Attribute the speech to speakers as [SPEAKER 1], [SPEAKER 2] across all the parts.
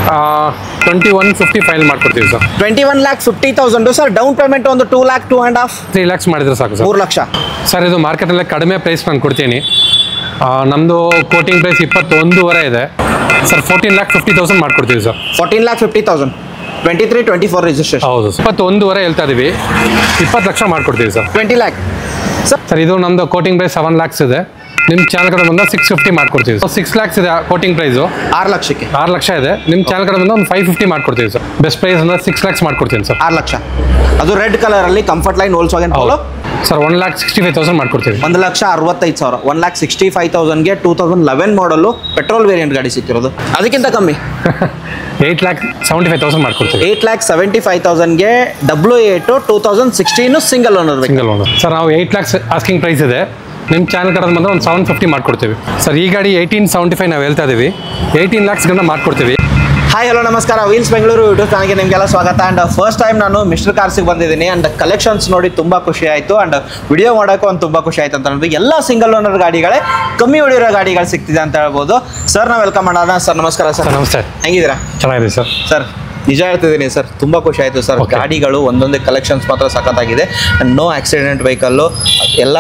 [SPEAKER 1] 2150 final ಮಾಡ್ಕೊಡ್ತೀವಿ sir.
[SPEAKER 2] 21,50,000 sir. Down payment ಒಂದು 2 lakh 2.5
[SPEAKER 1] 3 lakhs ಮಾಡಿದ್ರೆ ಸಾಕು ಸರ್.
[SPEAKER 2] 3 ಲಕ್ಷ
[SPEAKER 1] ಸರ್. ಇದು ಮಾರ್ಕೆಟಲ್ಲೇ ಕಡಿಮೆ ಪ್ರೈಸ್ ನಾನು ಕೊಡ್ತೀನಿ. ನಮ್ಮದು ಕೋಟಿಂಗ್ ಪ್ರೈಸ್ 21.5 ಇದೆ ಸರ್. 14,50,000 ಮಾಡ್ಕೊಡ್ತೀವಿ ಸರ್.
[SPEAKER 2] 14,50,000 23-24 ರಿಜಿಸ್ಟ್ರೇಷನ್.
[SPEAKER 1] ಹೌದು ಸರ್. 21.5 ಹೇಳ್ತಾ ಇದೀವಿ, 20 ಲಕ್ಷ ಮಾಡ್ಕೊಡ್ತೀವಿ ಸರ್.
[SPEAKER 2] 20 lakh
[SPEAKER 1] sir. ಇದು ನಮ್ಮದು ಕೋಟಿಂಗ್ ಪ್ರೈಸ್ 7 lakhs ಇದೆ. ನಿಮ್ಮ ಚಾನಲ್ ಕಡೆ ಬಂದ 650 ಮಾಡ್ಕೊಡ್ತೀವಿ. 6 lakhs ಇದೆ ಕೋಟಿಂಗ್ ಪ್ರೈಸು.
[SPEAKER 2] 6 ಲಕ್ಷಕ್ಕೆ
[SPEAKER 1] 6 ಲಕ್ಷ ಇದೆ. ನಿಮ್ಮ ಚಾನಲ್ ಕಡೆ ಬಂದ ಒಂದು 550 ಮಾಡ್ಕೊಡ್ತೀವಿ ಸರ್. ಬೆಸ್ಟ್ ಪ್ರೈಸ್ ಅಂದ್ರೆ 6 lakhs ಮಾಡ್ಕೊಡ್ತೀನಿ ಸರ್.
[SPEAKER 2] 6 ಲಕ್ಷ. ಅದು ರೆಡ್ ಕಲರ್ ಅಲ್ಲಿ comfort line Volkswagen Polo
[SPEAKER 1] sir. 1,65,000 ಮಾಡ್ಕೊಡ್ತೀವಿ.
[SPEAKER 2] 1,65,000 1,65,000ಗೆ 2011 ಮಾಡಲು ಪೆಟ್ರೋಲ್ ವೇರಿಯಂಟ್ ಗಾಡಿ ಸಿಕ್ಕಿರೋದು. ಅದಕ್ಕಿಂತ ಕಮ್ಮಿ
[SPEAKER 1] 8,75,000 ಮಾಡ್ಕೊಡ್ತೀವಿ.
[SPEAKER 2] 8,75,000ಗೆ W8 2016 ಸಿಂಗಲ್ ಓನರ್.
[SPEAKER 1] ಸರ್ ನಾವು 8 lakhs ಆಸ್ಕಿಂಗ್ ಪ್ರೈಸ್ ಇದೆ. ನಿಮ್ಮ ಚಾನಲ್ ಕಡೆ ಬಂದರೆ ಒಂದು 750 ಮಾಡ್ಕೊಡ್ತೀವಿ ಸರ್. ಈ ಗಾಡಿ 1875 ನಾವು ಹೇಳ್ತಾ ಇದ್ದೀವಿ. 18 lakhs ಗಂಟ ಮಾಡ್ಕೊಡ್ತೀವಿ.
[SPEAKER 2] ಹಾಯ್ ಹಲೋ ನಮಸ್ಕಾರ. ವೀಲ್ಸ್ ಬೆಂಗಳೂರು ಯೂಟ್ಯೂಬ್ ಚಾನಲ್ಗೆ ನಿಮಗೆಲ್ಲ ಸ್ವಾಗತ. ಆ್ಯಂಡ್ ಫಸ್ಟ್ ಟೈಮ್ ನಾನು ಮಿಸ್ಟರ್ ಕಾರ್ಸಿಗೆ ಬಂದಿದ್ದೀನಿ. ಆ್ಯಂಡ್ ಕಲೆಕ್ಷನ್ಸ್ ನೋಡಿ ತುಂಬ ಖುಷಿ ಆಯಿತು. ಆ್ಯಂಡ್ ವಿಡಿಯೋ ಮಾಡೋಕ್ಕೂ ಒಂದು ತುಂಬ ಖುಷಿ ಆಯಿತು ಅಂತ ಅನ್ನೋದು. ಎಲ್ಲ ಸಿಂಗಲ್ ಓನರ್ ಗಾಡಿಗಳೇ ಕಮ್ಮಿ ಹೊಡಿರೋ ಗಾಡಿಗಳು ಸಿಗ್ತಿದೆ ಅಂತ ಹೇಳ್ಬೋದು. ಸರ್ ನಾವು ವೆಲ್ಕಮ್ ಮಾಡೋಣ. ಸರ್ ನಮಸ್ಕಾರ. ಸರ್
[SPEAKER 1] ನಮಸ್ತೆ.
[SPEAKER 2] ಹೆಂಗಿದ್ದೀರಾ?
[SPEAKER 1] ಚೆನ್ನಾಗಿದೆ ಸರ್.
[SPEAKER 2] ಸರ್ ನಿಜ ಹೇಳ್ತಿದ್ದೀನಿ ಸರ್, ತುಂಬ ಖುಷಿ ಆಯಿತು ಸರ್. ಗಾಡಿಗಳು ಒಂದೊಂದೇ ಕಲೆಕ್ಷನ್ಸ್ ಮಾತ್ರ ಸಖತ್ತಾಗಿದೆ. ನೋ ಆಕ್ಸಿಡೆಂಟ್ ವೆಹಿಕಲ್ಲು, ಎಲ್ಲ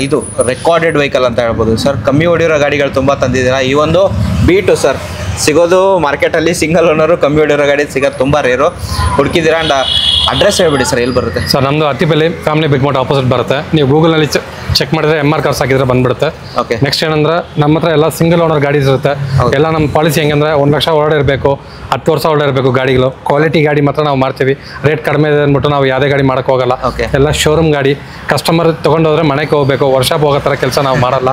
[SPEAKER 2] ಇದು ರೆಕಾರ್ಡೆಡ್ ವೆಹಿಕಲ್ ಅಂತ ಹೇಳ್ಬೋದು ಸರ್. ಕಮ್ಮಿ ಹೊಡಿರೋ ಗಾಡಿಗಳು ತುಂಬ ತಂದಿದ್ದೀರಾ. ಈ ಒಂದು ಬೀಟು ಸರ್ ಸಿಗೋದು ಮಾರ್ಕೆಟಲ್ಲಿ ಸಿಂಗಲ್ ಓನರು ಕಮ್ಮಿ ಹೊಡಿರೋ ಗಾಡಿ ಸಿಗೋದು ತುಂಬ ರೇರು. ಹುಡುಕಿದ್ದೀರಾ. ಆ್ಯಂಡ್ ಅಡ್ರೆಸ್ ಹೇಳ್ಬಿಡಿ ಸರ್, ಎಲ್ಲಿ ಬರುತ್ತೆ
[SPEAKER 1] ಸರ್? ನಮ್ಮದು ಅತ್ತಿಪಲ್ಲಿ ಫ್ಯಾಮಿಲಿ ಬಿಗ್ ಮೋಟ್ ಆಪೋಸಿಟ್ ಬರುತ್ತೆ. ನೀವು ಗೂಗಲ್ನಲ್ಲಿ ಚೆಕ್ ಮಾಡಿದ್ರೆ MR ಕಾರ್ಸ್ ಹಾಕಿದ್ರೆ ಬಂದ್ಬಿಡುತ್ತೆ.
[SPEAKER 2] ಓಕೆ.
[SPEAKER 1] ನೆಕ್ಸ್ಟ್ ಏನಂದ್ರೆ ನಮ್ಮ ಹತ್ರ ಎಲ್ಲ ಸಿಂಗಲ್ ಓನರ್ ಗಾಡೀಸ್ ಇರುತ್ತೆ. ಎಲ್ಲ ನಮ್ಮ ಪಾಲಿಸಿ ಹೆಂಗಂದ್ರೆ 1 ಲಕ್ಷ ಒಳಗಡೆ ಇರಬೇಕು, 10 ವರ್ಷ ಒಳಗಡೆ ಇರಬೇಕು ಗಾಡಿಗಳು. ಕ್ವಾಲಿಟಿ ಗಾಡಿ ಮಾತ್ರ ನಾವು ಮಾಡ್ತೀವಿ. ರೇಟ್ ಕಡಿಮೆ ಇದೆ ಅಂದ್ಬಿಟ್ಟು ನಾವು ಯಾವುದೇ ಗಾಡಿ ಮಾಡೋಕ್ಕೆ ಹೋಗಲ್ಲ. ಎಲ್ಲ ಶೋರೂಮ್ ಗಾಡಿ. ಕಸ್ಟಮರ್ ತೊಗೊಂಡೋದ್ರೆ ಮನೆಗೆ ಹೋಗಬೇಕು, ವರ್ಷಕ್ಕೆ ಹೋಗೋ ಥರ ಕೆಲಸ ನಾವು ಮಾಡಲ್ಲ.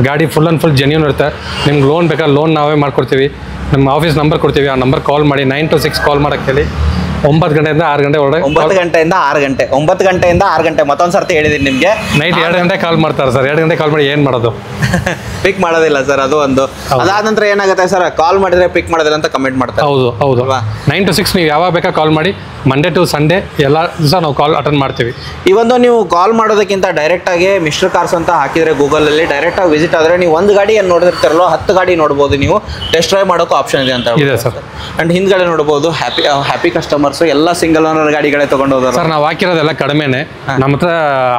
[SPEAKER 1] ಗಾಡಿ ಫುಲ್ ಆ್ಯಂಡ್ ಫುಲ್ ಜೆನ್ಯೂನ್ ಇರುತ್ತೆ. ನಿಮ್ಗೆ ಲೋನ್ ಬೇಕಾದ್ರೆ ಲೋನ್ ನಾವೇ ಮಾಡ್ಕೊಡ್ತೀವಿ. ನಮ್ಮ ಆಫೀಸ್ ನಂಬರ್ ಕೊಡ್ತೀವಿ. ಆ ನಂಬರ್ ಕಾಲ್ ಮಾಡಿ 9 to 6 ಕಾಲ್ ಮಾಡೋಕ್ಕೆ ಹೇಳಿ. 9 ಗಂಟೆಯಿಂದ 6 ಗಂಟೆ ಒಳಗೆ.
[SPEAKER 2] 9 ಗಂಟೆಯಿಂದ 6 ಗಂಟೆ. 9 ಗಂಟೆಯಿಂದ 6 ಗಂಟೆ ಮತ್ತೊಂದು ಸರ್ತಿ ಹೇಳಿದ್ದೀನಿ ನಿಮಗೆ.
[SPEAKER 1] ನೈಟ್ 2 ಗಂಟೆ ಕಾಲ್ ಮಾಡ್ತಾರೆ ಸರ್. 2 ಗಂಟೆ ಕಾಲ್ ಮಾಡಿ ಏನು ಮಾಡೋದು?
[SPEAKER 2] ಪಿಕ್ ಮಾಡೋದಿಲ್ಲ ಸರ್, ಅದು ಒಂದು. ಅದಾದ ನಂತರ ಏನಾಗುತ್ತೆ ಸರ್, ಕಾಲ್ ಮಾಡಿದ್ರೆ ಪಿಕ್ ಮಾಡೋದಿಲ್ಲ ಅಂತ ಕಮೆಂಟ್ ಮಾಡ್ತಾರೆ.
[SPEAKER 1] ಹೌದು 9 to 6 ನೀವು ಯಾವಾಗ ಬೇಕಾ ಕಾಲ್ ಮಾಡಿ. ಮಂಡೇ ಟು ಸಂಡೇ ಎಲ್ಲ ದಿವಸ ನಾವು ಕಾಲ್ ಅಟೆಂಡ್ ಮಾಡ್ತೀವಿ.
[SPEAKER 2] ಈ ಒಂದು ನೀವು ಕಾಲ್ ಮಾಡೋದಕ್ಕಿಂತ ಡೈರೆಕ್ಟಾಗಿ ಮಿಸ್ಟರ್ ಕಾರ್ಸ್ ಅಂತ ಹಾಕಿದರೆ ಗೂಗಲಲ್ಲಿ ಡೈರೆಕ್ಟಾಗಿ ವಿಸಿಟ್ ಆದರೆ ನೀವು ಒಂದು ಗಾಡಿ ಏನು ನೋಡಿರ್ತಾರಲ್ಲೋ 10 ಗಾಡಿ ನೋಡ್ಬೋದು. ನೀವು ಟೆಸ್ಟ್ ಡ್ರೈವ್ ಮಾಡೋಕ್ಕೂ ಆಪ್ಷನ್ ಇದೆ ಅಂತ
[SPEAKER 1] ಇದೆ ಸರ್.
[SPEAKER 2] ಆ್ಯಂಡ್ ಹಿಂದ್ಗಡೆ ನೋಡ್ಬೋದು ಹ್ಯಾಪಿ ಕಸ್ಟಮರ್ಸು ಎಲ್ಲ ಸಿಂಗಲ್ ಓನರ್ ಗಾಡಿಗಳೇ ತೊಗೊಂಡು ಹೋದ್ರು
[SPEAKER 1] ಸರ್. ನಾವು ಹಾಕಿರೋದೆಲ್ಲ ಕಡಿಮೆನೆ. ನಮ್ಮ ಹತ್ರ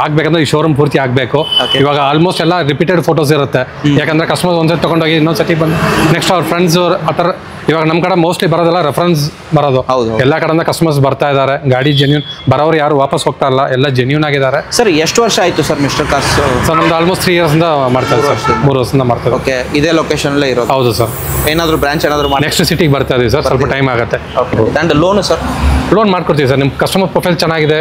[SPEAKER 1] ಆಗ್ಬೇಕಂದ್ರೆ ಈ ಶೋರೂಮ್ ಪೂರ್ತಿ ಆಗಬೇಕು. ಇವಾಗ ಆಲ್ಮೋಸ್ಟ್ ಎಲ್ಲ ರಿಪೀಟೆಡ್ ಫೋಟೋಸ್ ಇರುತ್ತೆ. ಯಾಕಂದ್ರೆ ಕಸ್ಟಮರ್ ಒಂದ್ಸತಿ ತೊಗೊಂಡೋಗಿ ಇನ್ನೊಂದ್ಸತಿ ಬಂದು ನೆಕ್ಸ್ಟ್ ಅವ್ರ ಫ್ರೆಂಡ್ಸ್ ಆ ಥರ. ಇವಾಗ ನಮ್ಮ ಕಡೆ ಮೋಸ್ಟ್ಲಿ ಬರೋದೆಲ್ಲ ರೆಫರೆನ್ಸ್ ಬರೋದು. ಎಲ್ಲ ಕಡೆಯಿಂದ ಕಸ್ಟಮರ್ಸ್ ಬರ್ತಾ ಇದ್ದಾರೆ. ಗಾಡಿ ಜೆನ್ಯೂನ್, ಬರೋರು ಯಾರು ವಾಪಸ್ ಹೋಗ್ತಾ ಇಲ್ಲ, ಎಲ್ಲ ಜೆನ್ಯೂನ್ ಆಗಿದ್ದಾರೆ.
[SPEAKER 2] ಸರ್ ಎಷ್ಟು ವರ್ಷ ಆಯಿತು ಸರ್ ಮಿಸ್ಟರ್ ಕಾರ್ಸ್?
[SPEAKER 1] ಸರ್ ನಮ್ದು ಆಲ್ಮೋಸ್ಟ್ 3 years ಮಾಡ್ತಾರೆ ಸರ್. 3 ವರ್ಷದಿಂದ ಮಾಡ್ತಾರೆ.
[SPEAKER 2] ಓಕೆ. ಇದೇ ಲೊಕೇಶನಲ್ಲೇ ಇರೋದು?
[SPEAKER 1] ಹೌದು ಸರ್.
[SPEAKER 2] ಏನಾದರೂ ಬ್ರಾಂಚ್ ಏನಾದರೂ
[SPEAKER 1] ನೆಕ್ಸ್ಟ್ ಸಿಟಿಗೆ ಬರ್ತಾ ಇದೀವಿ ಸರ್. ಸ್ವಲ್ಪ ಟೈಮ್ ಆಗುತ್ತೆ.
[SPEAKER 2] And loan sir?
[SPEAKER 1] ಲೋನ್ ಮಾಡ್ಕೊಡ್ತೀವಿ ಸರ್. ನಿಮ್ಮ ಕಸ್ಟಮರ್ ಪ್ರೊಫೈಲ್ ಚೆನ್ನಾಗಿದೆ,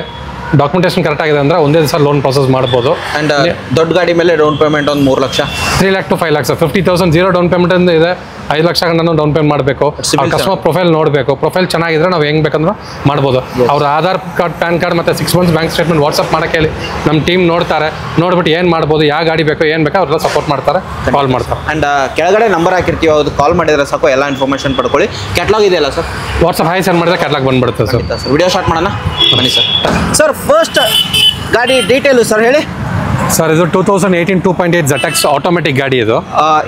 [SPEAKER 1] ಡಾಕ್ಯುಮೆಂಟೇಷನ್ ಕರೆಕ್ಟ್ ಆಗಿದೆ ಅಂದ್ರೆ ಒಂದೇ ದಿವಸ ಲೋನ್ ಪ್ರೊಸೆಸ್ ಮಾಡ್ಬೋದು.
[SPEAKER 2] ಆ್ಯಂಡ್ ದೊಡ್ಡ ಗಾಡಿ ಮೇಲೆ ಡೌನ್ ಪೇಮೆಂಟ್ ಒಂದು 3 lakh.
[SPEAKER 1] 3 lakh to 5 lakhs sir. 50,000 0 down payment ಇದೆ. 5 ಲಕ್ಷ ಗಂಟನೂ ಡೌನ್ ಪೇಮೆಂಟ್ ಮಾಡಬೇಕು. ಕಸ್ಟಮರ್ ಪ್ರೊಫೈಲ್ ನೋಡಬೇಕು. ಪ್ರೊಫೈಲ್ ಚೆನ್ನಾಗಿದ್ರೆ ನಾವು ಹೆಂಗೆ ಬೇಕಂದ್ರೆ ಮಾಡ್ಬೋದು. ಅವ್ರ ಆಧಾರ್ ಕಾರ್ಡ್, ಪ್ಯಾನ್ ಕಾರ್ಡ್ ಮತ್ತು 6 months ಬ್ಯಾಂಕ್ ಸ್ಟೇಟ್ಮೆಂಟ್ ವಾಟ್ಸಪ್ ಮಾಡೋಕ್ಕೆ ಹೇಳಿ. ನಮ್ಮ ಟೀಮ್ ನೋಡ್ತಾರೆ. ನೋಡ್ಬಿಟ್ಟು ಏನು ಮಾಡ್ಬೋದು, ಯಾವ ಗಾಡಿ ಬೇಕೋ ಏನು ಬೇಕೋ ಅವ್ರೆಲ್ಲ ಸಪೋರ್ಟ್ ಮಾಡ್ತಾರೆ, ಕಾಲ್ ಮಾಡ್ತಾರೆ.
[SPEAKER 2] ಆ್ಯಂಡ್ ಕೆಳಗಡೆ ನಂಬರ್ ಹಾಕಿರ್ತೀವಿ, ಅದು ಕಾಲ್ ಮಾಡಿದ್ರೆ ಸಾಕು, ಎಲ್ಲ ಇನ್ಫಾರ್ಮೇಷನ್ ಪಡ್ಕೊಳ್ಳಿ. ಕ್ಯಾಟ್ಲಾಗ್ ಇದೆಯಲ್ಲ ಸರ್?
[SPEAKER 1] ವಾಟ್ಸಪ್ ಹಾಯ್ ಸೆಂಡ್ ಮಾಡಿದ್ರೆ ಕ್ಯಾಟ್ಲಾಗ್ ಬಂದ್ಬಿಡುತ್ತೆ ಸರ್.
[SPEAKER 2] ವಿಡಿಯೋ ಸ್ಟಾರ್ಟ್ ಮಾಡೋಣ ಬನ್ನಿ ಸರ್. ಸರ್ ಫಸ್ಟ್ ಗಾಡಿ ಡೀಟೇಲು ಸರ್ ಹೇಳಿ.
[SPEAKER 1] ಸರ್ ಇದು 2018 2.8 ZX ಆಟೋಮೆಟಿಕ್ ಗಾಡಿ. ಇದು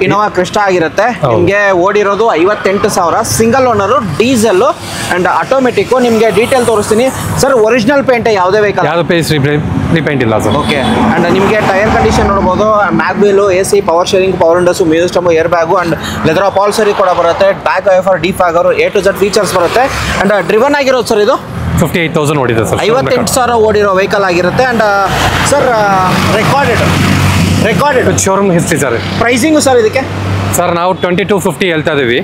[SPEAKER 2] ಇನೋವಾ ಕ್ರಿಸ್ಟಾ ಆಗಿರುತ್ತೆ. ನಿಮಗೆ ಓಡಿರೋದು 58,000. Single owner, diesel and automatic. ನಿಮಗೆ ಡೀಟೇಲ್ ತೋರಿಸ್ತೀನಿ ಸರ್. ಒರಿಜಿನಲ್ ಪೇಂಟ್ ಯಾವುದೇ ವೆಹಿಕಲ್?
[SPEAKER 1] ಯಾವುದು ಪೇಸ್ ರೀಪೇಂಟ್ ಇಲ್ಲ ಸರ್.
[SPEAKER 2] ಓಕೆ. ಆ್ಯಂಡ್ ನಿಮಗೆ ಟೈರ್ ಕಂಡೀಷನ್ ನೋಡ್ಬೋದು. Mag wheel, AC, power sharing, power windows, music system, air bag and leather upholstery ಕೂಡ ಬರುತ್ತೆ. Back wiper, defogger, A to Z features ಬರುತ್ತೆ. And driven ಆಗಿರೋದು ಸರ್ ಇದು
[SPEAKER 1] 58,000 ಓಡಿದೆ ಸರ್.
[SPEAKER 2] 58,000 ಓಡಿರೋ ವೆಹಿಕಲ್ ಆಗಿರುತ್ತೆ. And sir recorded
[SPEAKER 1] showroom history sir.
[SPEAKER 2] Pricing sir ಇದಕ್ಕೆ?
[SPEAKER 1] Sir ನಾವು 2250 ಹೇಳ್ತಾ ಇದ್ದೀವಿ.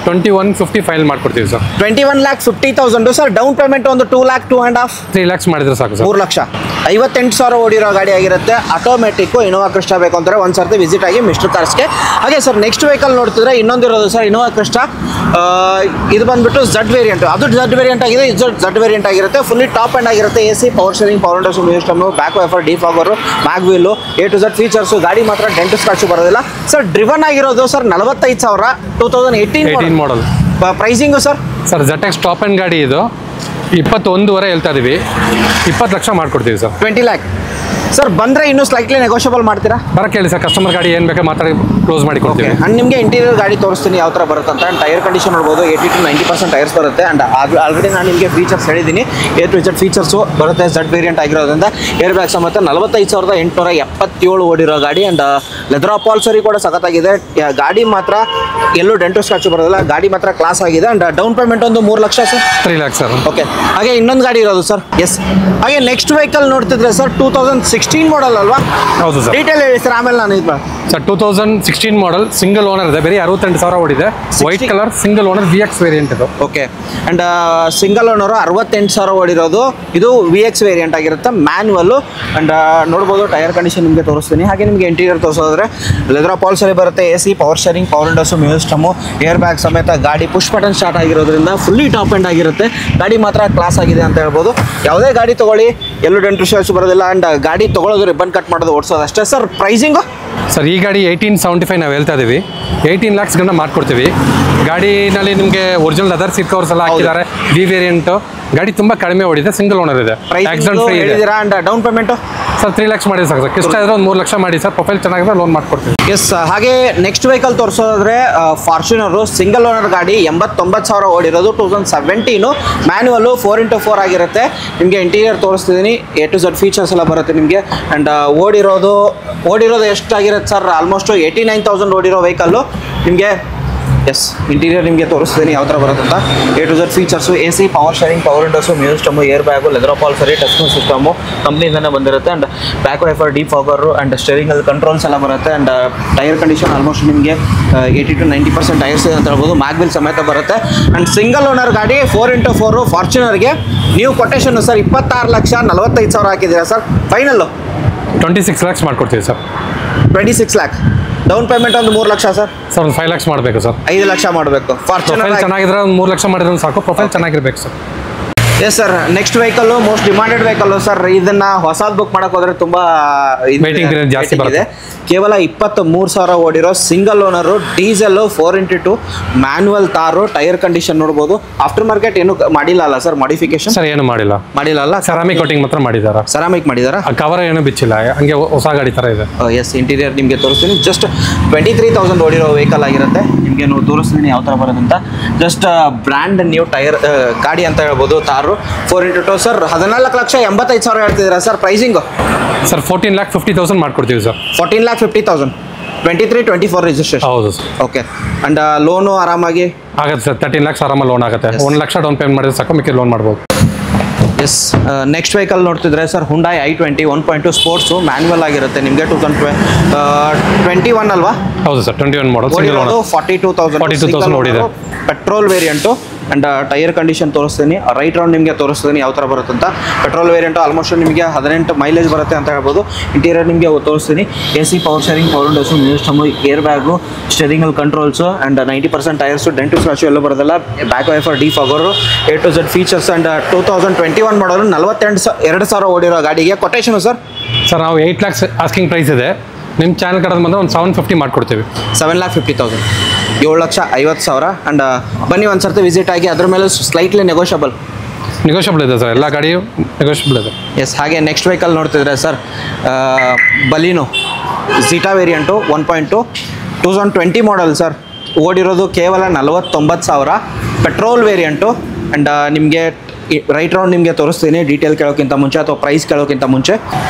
[SPEAKER 1] 2150 ಫೈನಲ್ ಮಾಡ್ಕೊಡ್ತೀವಿ ಸರ್.
[SPEAKER 2] 21,50,000 ಸರ್. ಡೌನ್ ಪೇಮೆಂಟ್ ಒಂದು 2 lakh 2.5
[SPEAKER 1] 3 lakhs ಮಾಡಿದ್ರೆ ಸಾಕು ಸರ್.
[SPEAKER 2] 3 ಲಕ್ಷ. 58,000 ಓಡಿರೋ ಗಾಡಿ ಆಗಿರುತ್ತೆ. ಆಟೋಮೆಟಿಕ್ಕು ಇನೋವಾ ಕ್ರಿಸ್ಟಾ ಬೇಕು ಅಂತಾರೆ ಒಂದು ಸರ್ತಿ ವಿಸಿಟ್ ಆಗಿ ಮಿಸ್ಟರ್ ಕಾರ್ಸ್ಗೆ. ಹಾಗೆ ಸರ್ ನೆಕ್ಸ್ಟ್ ವೆಹಿಕಲ್ ನೋಡ್ತಿದ್ರೆ ಇನ್ನೊಂದಿರೋದು ಸರ್ ಇನೋವಾ ಕ್ರಿಸ್ಟಾ. ಇದು ಬಂದ್ಬಿಟ್ಟು Z ವೇರಿಯಂಟ್. ಅದು Z ವೇರಿಯಂಟ್ ಆಗಿದೆ, ಇದು Z ವೇರಿಯಂಟ್ ಆಗಿರುತ್ತೆ. ಫುಲ್ಲಿ ಟಾಪ್ ಎಂಡ್ ಆಗಿರುತ್ತೆ. AC, power sharing, power windows, music system, back wiper, defogger, mag wheel, A to Z features. ಗಾಡಿ ಮಾತ್ರ ಡೆಂಟ್ ಸ್ಕ್ರಾಚು ಬರೋದಿಲ್ಲ ಸರ್. ಡ್ರಿವನ್ ಆಗಿರೋದು sir 45,000 2018
[SPEAKER 1] model.
[SPEAKER 2] Pricing sir?
[SPEAKER 1] Sir ZX top end ಗಾಡಿ. ಇದು 21.5 ಹೇಳ್ತಾ ಇದೀವಿ. 20 ಲಕ್ಷ ಮಾಡ್ಕೊಡ್ತೀವಿ ಸರ್.
[SPEAKER 2] 20 lakh ಸರ್ ಬಂದರೆ ಇನ್ನೂ ಸ್ಲೈಟ್ಲಿ ನೆಗೋಷಿಯಬಲ್ ಮಾಡ್ತೀರಾ?
[SPEAKER 1] ಬರಕ್ಕೆ ಹೇಳಿ ಸರ್, ಕಸ್ಟಮರ್ ಗಾಡಿ ಏನು ಬೇಕಾದ್ರೆ ಮಾತಾಡಿ ಕ್ಲೋಸ್ ಮಾಡಿ ಕೊಡ್ತೀವಿ.
[SPEAKER 2] ಆ್ಯಂಡ್ ನಿಮಗೆ ಇಂಟೀರಿಯರ್ ಗಾಡಿ ತೋರಿಸ್ತೀನಿ ಯಾವ ಥರ ಬರುತ್ತೆ ಅಂತ. ಆ್ಯಂಡ್ ಟೈರ್ ಕಂಡೀಷನ್ ನೋಡ್ಬೋದು 80 to 90% ಟೈರ್ಸ್ ಬರುತ್ತೆ. ಆ್ಯಂಡ್ ಆಲ್ರೆಡಿ ನಾನು ನಿಮಗೆ ಫೀಚರ್ಸ್ ಹೇಳಿದ್ದೀನಿ, A to Z ಫೀಚರ್ಸು ಬರುತ್ತೆ. Z ವೇರಿಯಂಟ್ ಆಗಿರೋದ್ರಿಂದ ಏರ್ ಬ್ಯಾಗ್ ಸಮೇತ 45,877 ಓಡಿರೋ ಗಾಡಿ. ಆ್ಯಂಡ್ ಲೆದರ್ ಅಪಾಲ್ಸರಿ ಕೂಡ ಸಖತ್ತಾಗಿದೆ. ಗಾಡಿ ಮಾತ್ರ ಎಲ್ಲೂ ಡೆಂಟು ಸ್ಕ್ರಾಚ್ ಬರೋದಿಲ್ಲ, ಗಾಡಿ ಮಾತ್ರ ಕ್ಲಾಸ್ ಆಗಿದೆ. ಆ್ಯಂಡ್ ಡೌನ್ ಪೇಮೆಂಟ್ ಒಂದು 3 lakh sir.
[SPEAKER 1] 3 lakhs sir.
[SPEAKER 2] Okay, ಹಾಗೆ ಇನ್ನೊಂದು ಗಾಡಿ ಇರೋದು ಸರ್. ಎಸ್, ಹಾಗೆ ನೆಕ್ಸ್ಟ್ ವೆಹಿಕಲ್ ನೋಡ್ತಿದ್ರೆ ಸರ್ 2016 ಮಾಡಲ್ ಅಲ್ವಾ?
[SPEAKER 1] ಹೌದು ಸರ್.
[SPEAKER 2] ಡೀಟೇಲ್ ಹೇಳಿ ಸರ್, ಆಮೇಲೆ ನಾನು ಇದು
[SPEAKER 1] ಸರ್ 2016 ಮಾಡಲ್, ಸಿಂಗಲ್ ಓನರ್ ಇದೆ, ಬರೀ 68,000 ಓಡಿದೆ. White colour single owner VX variant ಇದು.
[SPEAKER 2] ಓಕೆ, ಆ್ಯಂಡ್ ಸಿಂಗಲ್ ಓನರು 68,000 ಓಡಿರೋದು. ಇದು VX ವೇರಿಯಂಟ್ ಆಗಿರುತ್ತೆ, ಮ್ಯಾನ್ಯುವಲ್ಲು. ಆ್ಯಂಡ್ ನೋಡ್ಬೋದು ಟೈರ್ ಕಂಡೀಷನ್ ನಿಮಗೆ ತೋರಿಸ್ತೀನಿ. ಹಾಗೆ ನಿಮಗೆ ಇಂಟೀರಿಯರ್ ತೋರಿಸೋದ್ರೆ ಲೆದರ್ ಅಪಾಲ್ಸರಿ ಬರುತ್ತೆ, AC, power sharing, power windows, music system, air bag ಸಮೇತ. ಗಾಡಿ ಪುಷ್ ಬಟನ್ ಸ್ಟಾರ್ಟ್ ಆಗಿರೋದ್ರಿಂದ ಫುಲ್ಲಿ ಟಾಪ್ ಎಂಡ್ ಆಗಿರುತ್ತೆ. ಗಾಡಿ ಮಾತ್ರ ಕ್ಲಾಸ್ ಆಗಿದೆ ಅಂತ ಹೇಳ್ಬೋದು. ಯಾವುದೇ ಗಾಡಿ ತೊಗೊಳ್ಳಿ ಎಲ್ಲೂ ಡೆಂಟು ಸ್ಕ್ರಾಚ್ ಬರೋದಿಲ್ಲ. ಆ್ಯಂಡ್ ಗಾಡಿ ತೊಗೊಳೋದು ರಿಬ್ಬನ್ ಕಟ್ ಮಾಡೋದು ಓಡಿಸೋದು ಅಷ್ಟೇ ಸರ್. ಪ್ರೈಸಿಂಗು
[SPEAKER 1] ಸರ್ ಈ ಗಾಡಿ 1875 ನಾವು ಹೇಳ್ತಾ ಇದ್ದೀವಿ, 18 lakhs ಗಂಟ ಮಾಡ್ಕೊಡ್ತೀವಿ. ಗಾಡಿನಲ್ಲಿ ನಿಮಗೆ ಒರಿಜಿನಲ್ ಅದರ್ ಸೀಟ್ ಕವರ್ಸ್ ಎಲ್ಲ ಹಾಕಿದ್ದಾರೆ. V ವೇರಿಯಂಟು ಗಾಡಿ ತುಂಬ ಕಡಿಮೆ ಓಡಿದೆ, ಸಿಂಗಲ್ ಓನರ್ ಇದೆ, ಆಕ್ಸಿಡೆಂಟ್ ಫ್ರೀ ಇದೆ.
[SPEAKER 2] And down payment
[SPEAKER 1] sir 3 lakhs ಮಾಡಿ ಸರ್. ಇಷ್ಟ ಇದ್ರೆ ಒಂದು 3 ಲಕ್ಷ ಮಾಡಿ ಸರ್, ಪ್ರೊಫೈಲ್ ಚೆನ್ನಾಗಿದೆ, ಲೋನ್ ಮಾಡ್ಕೊಡ್ತೀವಿ.
[SPEAKER 2] ಎಸ್, ಹಾಗೆ ನೆಕ್ಸ್ಟ್ ವೆಹಿಕಲ್ ತೋರಿಸೋದಾದ್ರೆ ಫಾರ್ಚುನರು ಸಿಂಗಲ್ ಓನರ್ ಗಾಡಿ, 89,000 ಓಡಿರೋದು, 2017 ಮ್ಯಾನ್ಯುವಲ್ಲು, 4x4 ಆಗಿರುತ್ತೆ. ನಿಮಗೆ ಇಂಟೀರಿಯರ್ ತೋರಿಸ್ತಿದ್ದೀನಿ, A to Z ಫೀಚರ್ಸ್ ಎಲ್ಲ ಬರುತ್ತೆ ನಿಮಗೆ. ಆ್ಯಂಡ್ ಓಡಿರೋದು ಎಷ್ಟಾಗಿರುತ್ತೆ ಸರ್? ಆಲ್ಮೋಸ್ಟ್ 89,000 ಓಡಿರೋ ವೆಹಿಕಲ್ಲು ನಿಮಗೆ. ಎಸ್, ಇಂಟೀರಿಯರ್ ನಿಮಗೆ ತೋರಿಸ್ತೀನಿ ಯಾವ ಥರ ಬರುತ್ತೆ ಅಂತ. A to Z features, AC, power sharing, power windows, music system, air bag, leather upholstery, touch screen system ಕಂಪ್ನಿಯಿಂದನೇ ಬಂದಿರುತ್ತೆ. And back wiper, defogger, and ಸ್ಟೇರಿಂಗಲ್ಲಿ ಕಂಟ್ರೋಲ್ಸ್ ಎಲ್ಲ ಬರುತ್ತೆ. ಆ್ಯಂಡ್ ಟೈರ್ ಕಂಡೀಷನ್ ಆಲ್ಮೋಸ್ಟ್ ನಿಮಗೆ 80 to 90% ಟೈರ್ಸ್ ಇದೆ ಅಂತ ಹೇಳ್ಬೋದು. Mag wheel ಸಮೇತ ಬರುತ್ತೆ. ಆ್ಯಂಡ್ ಸಿಂಗಲ್ ಓನರ್ ಗಾಡಿ 4x4 ಫಾರ್ಚುನರ್ಗೆ ನೀವು ಕೊಟೇಶನ್ ಸರ್ 26,45,000 ಹಾಕಿದ್ದೀರಾ ಸರ್. ಫೈನಲ್ಲು
[SPEAKER 1] 26 lakhs ಮಾಡ್ಕೊಡ್ತೀವಿ ಸರ್.
[SPEAKER 2] 26 lakh. ಡೌನ್ ಪೇಮೆಂಟ್ ಒಂದು 3 ಲಕ್ಷ ಸರ್.
[SPEAKER 1] ಸರ್ ಒಂದು 5 lakhs ಮಾಡಬೇಕು ಸರ್.
[SPEAKER 2] 5 ಲಕ್ಷ ಮಾಡಬೇಕು. ಫಾರ್ಚುನರ್
[SPEAKER 1] ಪ್ರೊಫೈಲ್ ಚೆನ್ನಾಗಿದ್ರೆ ಒಂದು 3 ಲಕ್ಷ ಮಾಡಿದ್ರೆ ಸಾಕು, ಪ್ರೊಫೈಲ್ ಚೆನ್ನಾಗಿರ್ಬೇಕು sir.
[SPEAKER 2] Yes sir, next vehicle most demanded vehicle sir. ಇದನ್ನ ಹೊಸದು ಬುಕ್ ಮಾಡೋಕೆ ಹೋದ್ರೆ ತುಂಬ
[SPEAKER 1] Waiting period ಜಾಸ್ತಿ
[SPEAKER 2] ಇದೆ. ಕೇವಲ 23,000 ಓಡಿರೋ single owner, diesel, 4x2 manual Thar. Tyre condition ನೋಡ್ಬೋದು. ಆಫ್ಟರ್ ಮಾರ್ಕೆಟ್ ಏನು ಮಾಡಿಲ್ಲ ಅಲ್ಲ ಸರ್? ಮಾಡಿಫಿಕೇಶನ್
[SPEAKER 1] ಸರ್ ಏನು ಮಾಡಿಲ್ಲ
[SPEAKER 2] ಅಲ್ಲ.
[SPEAKER 1] ಸೆರಾಮಿಕ್ ಕೋಟಿಂಗ್ ಮಾತ್ರ ಮಾಡಿದಾರ.
[SPEAKER 2] ಸೆರಾಮಿಕ್ ಮಾಡಿದಾರ,
[SPEAKER 1] ಕವರ್ ಏನು ಬಿಚ್ಚಿಲ್ಲ, ಹಂಗೆ ಹೊಸ ಗಾಡಿ ಥರ ಇದೆ.
[SPEAKER 2] ಎಸ್, ಇಂಟೀರಿಯರ್ ನಿಮಗೆ ತೋರಿಸ್ತೀನಿ. ಜಸ್ಟ್ 23,000 ಓಡಿರೋ ವೆಹಿಕಲ್ ಆಗಿರುತ್ತೆ. ನಿಮಗೆ ನಾವು ತೋರಿಸ್ತೀನಿ ಯಾವ ಥರ ಬರೋದು ಅಂತ. ಜಸ್ಟ್ ಬ್ರ್ಯಾಂಡ್ ನ್ಯೂ ಟೈರ್ ಗಾಡಿ ಅಂತ ಹೇಳ್ಬೋದು. ತಾರು 4x2 ಸರ್. 14,85,000 ಹೇಳ್ತಿದ್ದೀರಾ ಸರ್. ಪ್ರೈಸಿಂಗು
[SPEAKER 1] ಸರ್ 14,50,000 ಮಾಡ್ಕೊಡ್ತೀವಿ ಸರ್.
[SPEAKER 2] 14,50,000. 23-24 ರಿಜಿಸ್ಟ್ರೇಷನ್.
[SPEAKER 1] ಹೌದು ಸರ್.
[SPEAKER 2] ಓಕೆ, ಆ್ಯಂಡ್ ಲೋನು ಆರಾಮಾಗಿ
[SPEAKER 1] ಆಗುತ್ತೆ ಸರ್. 13 lakhs ಆರಾಮಲ್ಲಿ ಲೋನ್ ಆಗುತ್ತೆ. 1 ಲಕ್ಷ ಡೌನ್ ಪೇಮೆಂಟ್ ಮಾಡಿದ್ರೆ ಸಾಕು, ಮಿಕ್ಕಿ ಲೋನ್ ಮಾಡ್ಬೋದು.
[SPEAKER 2] ಎಸ್, ನೆಕ್ಸ್ಟ್ ವೆಹಿಕಲ್ ನೋಡ್ತಿದ್ರೆ sir Hyundai i20 1.2 sports, manual ಆಗಿರುತ್ತೆ. ನಿಮಗೆ 2021 ಅಲ್ವಾ?
[SPEAKER 1] ಹೌದು ಸರ್, 21 ಮಾಡಲ್, ಸಿಂಗಲ್ ಓನರ್.
[SPEAKER 2] 42,000
[SPEAKER 1] ಓಡಿದೆ.
[SPEAKER 2] Petrol variant. And tyre condition ತೋರಿಸ್ತೀನಿ. ರೈಟ್ ರೌಂಡ್ ನಿಮಗೆ ತೋರಿಸ್ತೀನಿ ಯಾವ ಥರ ಬರುತ್ತೆ ಅಂತ. ಪೆಟ್ರೋಲ್ ವೇರಿಯಂಟು ಆಲ್ಮೋಸ್ಟ್ ನಿಮಗೆ 18 ಮೈಲೇಜ್ ಬರುತ್ತೆ ಅಂತ ಹೇಳ್ಬೋದು. ಇಂಟೀರಿಯರ್ ನಿಮಗೆ ತೋರಿಸ್ತೀನಿ. AC, power sharing, power windows, music system, air bag, ಸ್ಟೇರಿಂಗಲ್ controls. And 90% tyres, dent scratch ಎಲ್ಲ ಬರೋದಿಲ್ಲ. Back wiper, defogger, A to Z features. And 2021 model 42,000 ಓಡಿರೋ ಗಾಡಿಗೆ ಕೊಟೇಶನು ಸರ್.
[SPEAKER 1] ಸರ್ ನಾವು 8 lakhs ಆಸ್ಕಿಂಗ್ ಪ್ರೈಸ್ ಇದೆ. ನಿಮ್ಮ ಚಾನಲ್ ಕಡೆದು ಬಂದರೆ ಒಂದು 750 ಮಾಡ್ಕೊಡ್ತೀವಿ.
[SPEAKER 2] 7,50,000. 7,50,000. ಆ್ಯಂಡ್ ಬನ್ನಿ ಒಂದು ಸರ್ತಿ ವಿಸಿಟ್ ಆಗಿ, ಅದ್ರ ಮೇಲೆ ಸ್ಲೈಟ್ಲಿ ನೆಗೋಷಿಯಬಲ್
[SPEAKER 1] ಇದೆ ಸರ್. ಎಲ್ಲ ಗಾಡಿಯು ನೆಗೋಷಿಯಬಲ್ ಇದೆ.
[SPEAKER 2] ಎಸ್, ಹಾಗೆ ನೆಕ್ಸ್ಟ್ ವೆಹಿಕಲ್ ನೋಡ್ತಿದ್ರೆ sir Baleno Zeta variant 1.2 2020 model sir. ಓಡಿರೋದು ಕೇವಲ 49,000. Petrol variant. ಆ್ಯಂಡ್ ನಿಮಗೆ ರೈಟ್ ರೌಂಡ್ ನಿಮಗೆ ತೋರಿಸ್ತೀನಿ ಡೀಟೇಲ್ ಕೇಳೋಕ್ಕಿಂತ ಮುಂಚೆ ಅಥವಾ ಪ್ರೈಸ್ ಕೇಳೋಕ್ಕಿಂತ ಮುಂಚೆ.